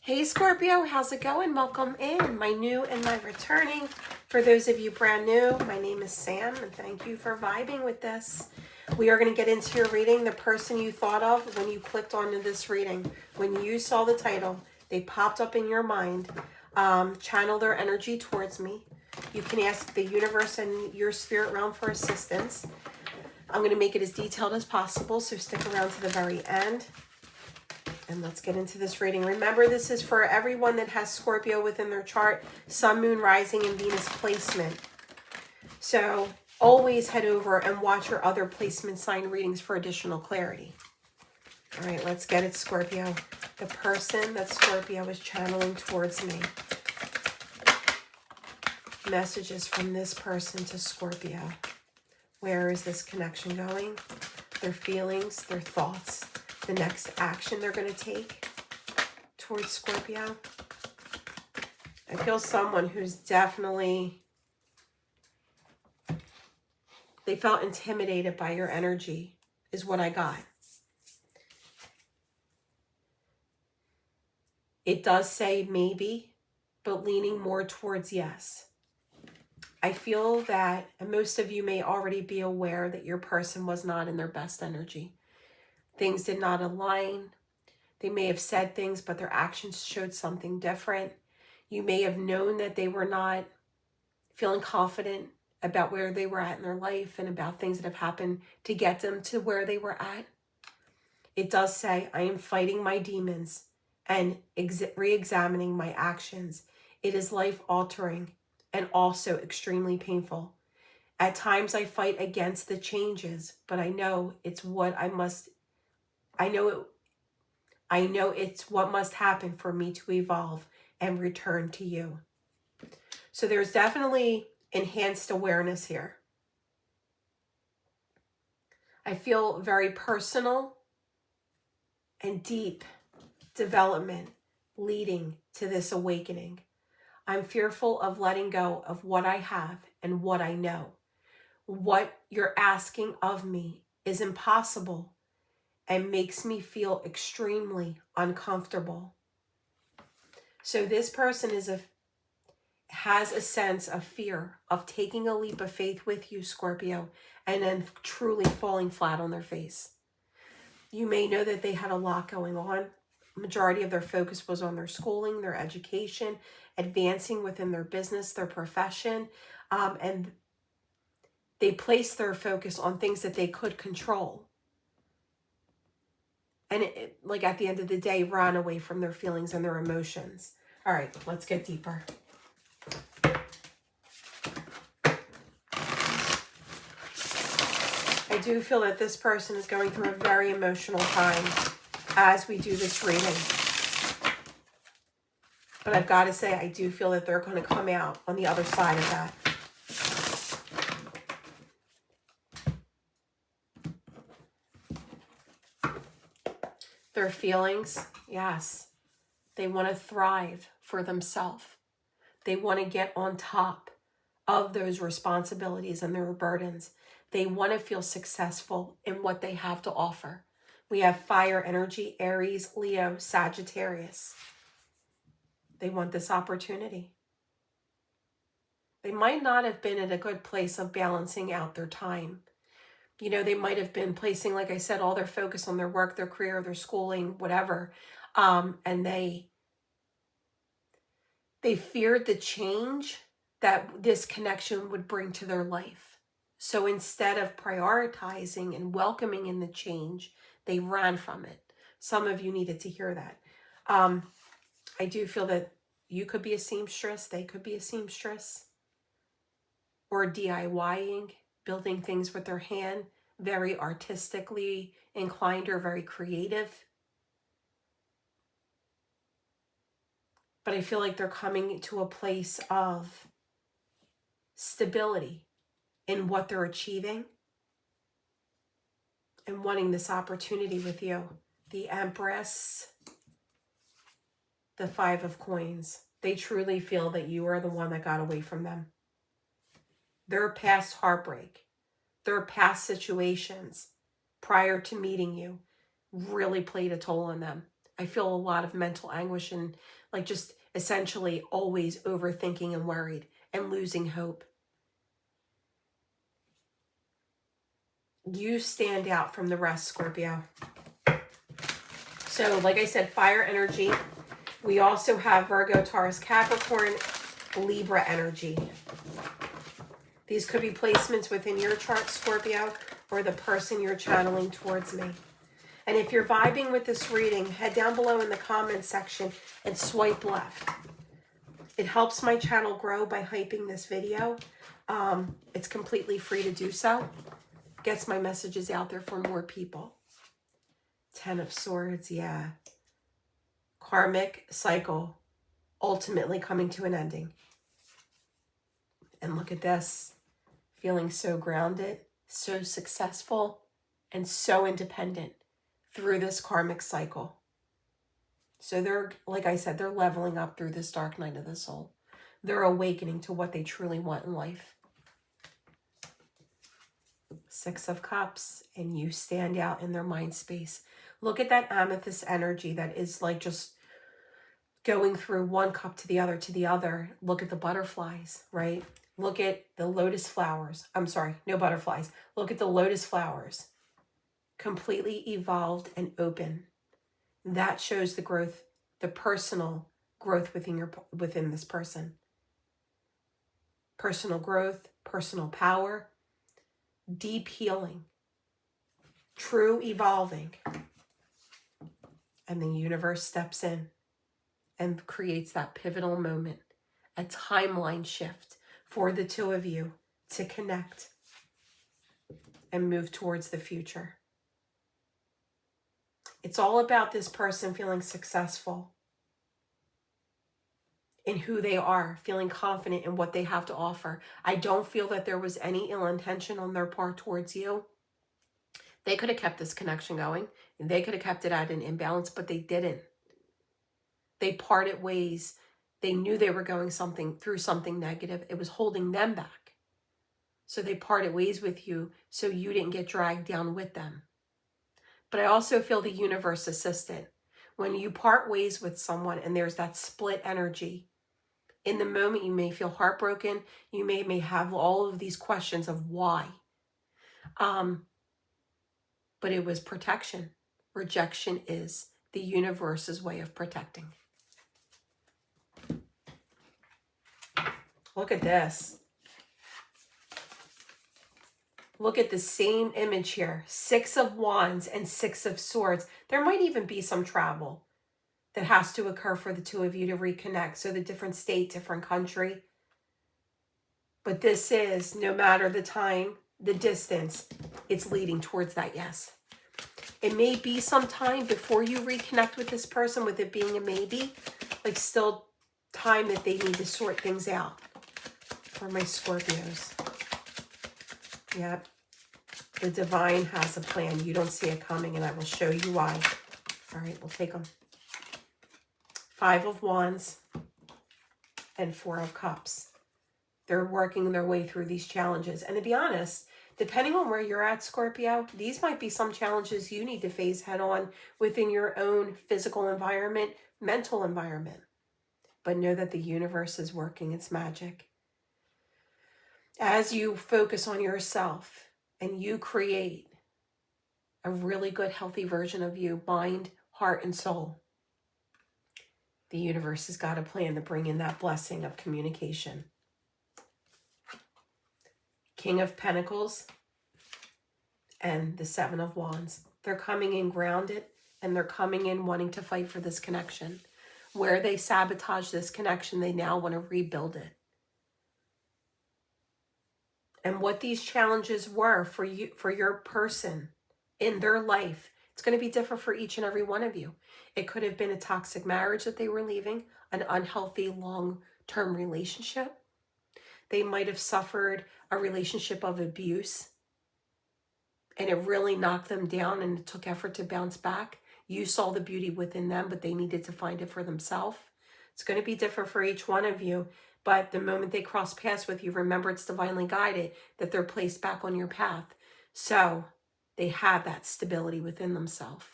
Hey Scorpio, how's it going? Welcome in, my new and my returning. For those of you brand new, my name is Sam and thank you for vibing with this. We are going to get into your reading. The person you thought of when you clicked onto this reading, when you saw the title, they popped up in your mind. Channel their energy towards me. You can ask the universe and your spirit realm for assistance. I'm going to make it as detailed as possible, so stick around to the very end. And let's get into this reading. Remember, this is for everyone that has Scorpio within their chart, Sun, Moon, Rising, and Venus placement. So always head over and watch your other placement sign readings for additional clarity. All right, let's get it, Scorpio. The person that Scorpio is channeling towards me. Messages from this person to Scorpio. Where is this connection going? Their feelings, their thoughts. The next action they're going to take towards Scorpio. I feel someone who's definitely, they felt intimidated by your energy is what I got. It does say maybe, but leaning more towards yes. I feel that, and most of you may already be aware that your person was not in their best energy. Things did not align. They may have said things, but their actions showed something different. You may have known that they were not feeling confident about where they were at in their life and about things that have happened to get them to where they were at. It does say, I am fighting my demons and re-examining my actions. It is life-altering and also extremely painful. At times I fight against the changes, but I know it's what I must I know it's what must happen for me to evolve and return to you. So there's definitely enhanced awareness here. I feel very personal and deep development leading to this awakening. I'm fearful of letting go of what I have and what I know. What you're asking of me is impossible and makes me feel extremely uncomfortable. So this person has a sense of fear of taking a leap of faith with you, Scorpio, and then truly falling flat on their face. You may know that they had a lot going on. Majority of their focus was on their schooling, their education, advancing within their business, their profession, and they placed their focus on things that they could control. And like at the end of the day, ran away from their feelings and their emotions. All right, let's get deeper. I do feel that this person is going through a very emotional time as we do this reading. But I've got to say, I do feel that they're going to come out on the other side of that. Their feelings, yes. They want to thrive for themselves. They want to get on top of those responsibilities and their burdens. They want to feel successful in what they have to offer. We have fire energy, Aries, Leo, Sagittarius. They want this opportunity. They might not have been at a good place of balancing out their time. You know, they might have been placing, like I said, all their focus on their work, their career, their schooling, whatever. And they feared the change that this connection would bring to their life. So instead of prioritizing and welcoming in the change, they ran from it. Some of you needed to hear that. I do feel that you could be a seamstress, they could be a seamstress, or DIYing, building things with their hand, very artistically inclined or very creative. But I feel like they're coming to a place of stability in what they're achieving and wanting this opportunity with you. The Empress, the Five of Coins. They truly feel that you are the one that got away from them. Their past heartbreak, their past situations prior to meeting you really played a toll on them. I feel a lot of mental anguish and like just essentially always overthinking and worried and losing hope. You stand out from the rest, Scorpio. So like I said, fire energy. We also have Virgo, Taurus, Capricorn, Libra energy. These could be placements within your chart, Scorpio, or the person you're channeling towards me. And if you're vibing with this reading, head down below in the comments section and swipe left. It helps my channel grow by hyping this video. It's completely free to do so. Gets my messages out there for more people. 10 of Swords, yeah. Karmic cycle, ultimately coming to an ending. And look at this. Feeling so grounded, so successful, and so independent through this karmic cycle. So they're, like I said, they're leveling up through this dark night of the soul. They're awakening to what they truly want in life. 6 of Cups, and you stand out in their mind space. Look at that amethyst energy that is like just going through one cup to the other to the other. Look at the butterflies, right? Look at the lotus flowers. I'm sorry, no butterflies. Look at the lotus flowers. Completely evolved and open. That shows the growth, the personal growth within this person. Personal growth, personal power, deep healing, true evolving. And the universe steps in and creates that pivotal moment, a timeline shift for the two of you to connect and move towards the future. It's all about this person feeling successful in who they are, feeling confident in what they have to offer. I don't feel that there was any ill intention on their part towards you. They could have kept this connection going. They could have kept it at an imbalance, but they didn't. They parted ways. They knew they were going through something negative. It was holding them back. So they parted ways with you so you didn't get dragged down with them. But I also feel the universe assisted. When you part ways with someone and there's that split energy, in the moment you may feel heartbroken. You may have all of these questions of why. But it was protection. Rejection is the universe's way of protecting. Look at this. Look at the same image here. 6 of Wands and 6 of Swords. There might even be some travel that has to occur for the two of you to reconnect. So the different state, different country. But this is, no matter the time, the distance, it's leading towards that yes. It may be some time before you reconnect with this person, with it being a maybe, like still time that they need to sort things out. For my Scorpios. Yep. The divine has a plan. You don't see it coming, and I will show you why. All right, we'll take them. 5 of Wands and 4 of Cups. They're working their way through these challenges. And to be honest, depending on where you're at, Scorpio, these might be some challenges you need to face head on within your own physical environment, mental environment. But know that the universe is working its magic. As you focus on yourself and you create a really good, healthy version of you, mind, heart, and soul, the universe has got a plan to bring in that blessing of communication. King of Pentacles and the 7 of Wands. They're coming in grounded, and they're coming in wanting to fight for this connection. Where they sabotage this connection, they now want to rebuild it. And what these challenges were for you, for your person in their life, it's going to be different for each and every one of you. It could have been a toxic marriage that they were leaving, an unhealthy long-term relationship. They might have suffered a relationship of abuse, and it really knocked them down, and it took effort to bounce back. You saw the beauty within them, but they needed to find it for themselves. It's going to be different for each one of you. But the moment they cross paths with you, remember it's divinely guided, that they're placed back on your path. So they have that stability within themselves.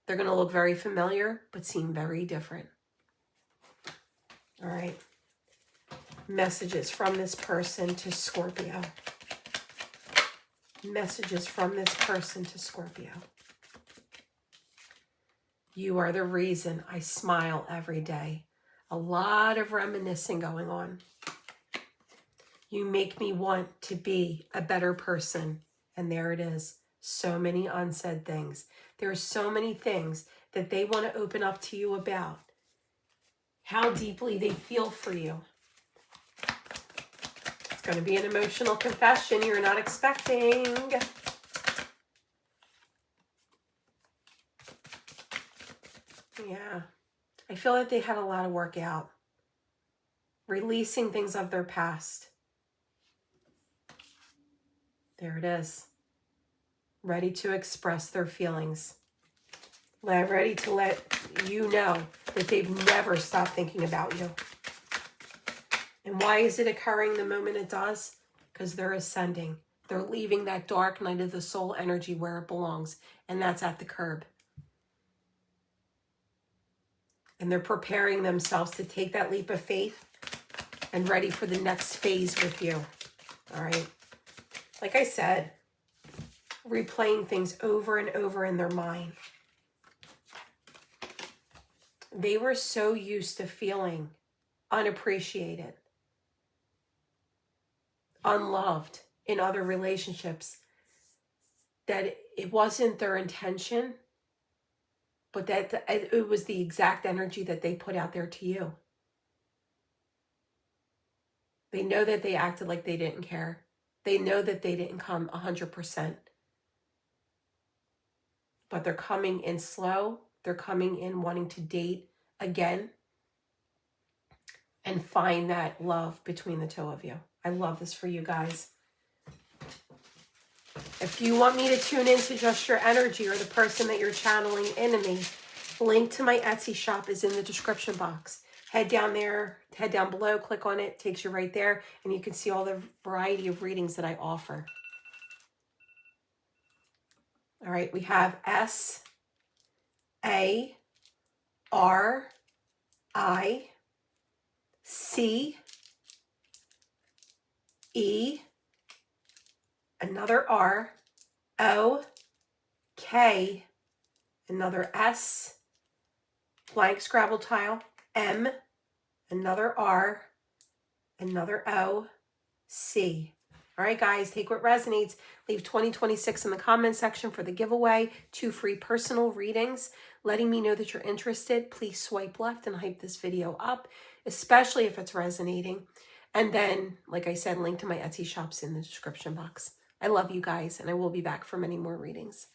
They're going to look very familiar, but seem very different. All right. Messages from this person to Scorpio. Messages from this person to Scorpio. You are the reason I smile every day. A lot of reminiscing going on. You make me want to be a better person. And there it is. So many unsaid things. There are so many things that they want to open up to you about. How deeply they feel for you. It's going to be an emotional confession you're not expecting. Yeah. I feel like they had a lot of work out. Releasing things of their past. There it is. Ready to express their feelings. Ready to let you know that they've never stopped thinking about you. And why is it occurring the moment it does? Because they're ascending. They're leaving that dark night of the soul energy where it belongs. And that's at the curb. And they're preparing themselves to take that leap of faith and ready for the next phase with you. All right. Like I said, replaying things over and over in their mind. They were so used to feeling unappreciated, unloved in other relationships that it wasn't their intention, but that it was the exact energy that they put out there to you. They know that they acted like they didn't care. They know that they didn't come 100%. But they're coming in slow. They're coming in wanting to date again and find that love between the two of you. I love this for you guys. If you want me to tune into just your energy or the person that you're channeling into me, link to my Etsy shop is in the description box. Head down there, head down below, click on it, takes you right there, and you can see all the variety of readings that I offer. All right, we have S-A-R-I-C-E, another R, O-K, another S, blank Scrabble tile, M, another R, another O, C. All right, guys, take what resonates. Leave 2026 in the comment section for the giveaway. 2 free personal readings. Letting me know that you're interested. Please swipe left and hype this video up, especially if it's resonating. And then, like I said, link to my Etsy shops in the description box. I love you guys, and I will be back for many more readings.